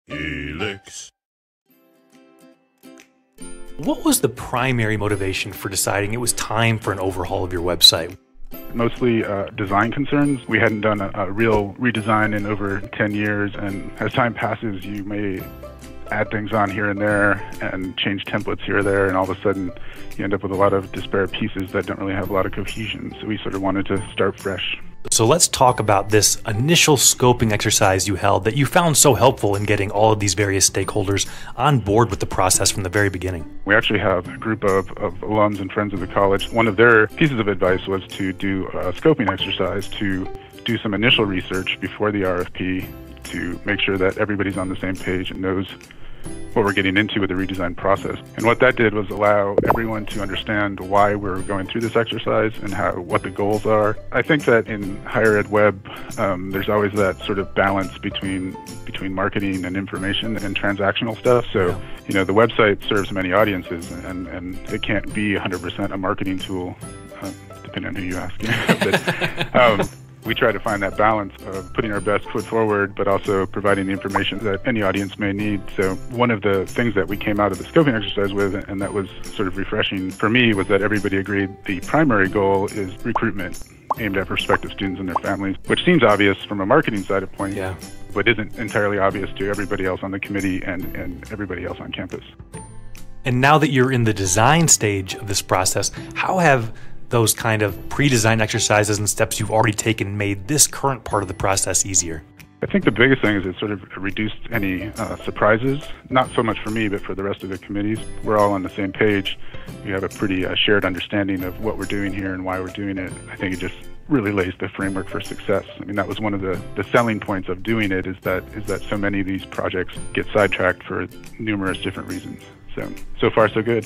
Helix. What was the primary motivation for deciding it was time for an overhaul of your website? Mostly design concerns. We hadn't done a real redesign in over 10 years, and as time passes, you may add things on here and there and change templates here or there, and all of a sudden you end up with a lot of disparate pieces that don't really have a lot of cohesion. So we sort of wanted to start fresh. So let's talk about this initial scoping exercise you held that you found so helpful in getting all of these various stakeholders on board with the process from the very beginning. We actually have a group of alums and friends of the college. One of their pieces of advice was to do a scoping exercise to do some initial research before the RFP to make sure that everybody's on the same page and knows what we're getting into with the redesign process. And what that did was allow everyone to understand why we're going through this exercise and what the goals are. I think that in higher ed web, there's always that sort of balance between marketing and information and transactional stuff. So, you know, the website serves many audiences, and it can't be 100% a marketing tool, depending on who you ask. But, we try to find that balance of putting our best foot forward, but also providing the information that any audience may need. So one of the things that we came out of the scoping exercise with, and that was sort of refreshing for me, was that everybody agreed the primary goal is recruitment aimed at prospective students and their families, which seems obvious from a marketing side of point, but isn't entirely obvious to everybody else on the committee and everybody else on campus. And now that you're in the design stage of this process, how have those kind of pre-design exercises and steps you've already taken made this current part of the process easier? I think the biggest thing is it sort of reduced any surprises, not so much for me, but for the rest of the committees. We're all on the same page. We have a pretty shared understanding of what we're doing here and why we're doing it. I think it just really lays the framework for success. I mean, that was one of the selling points of doing it, is that so many of these projects get sidetracked for numerous different reasons. So far, so good.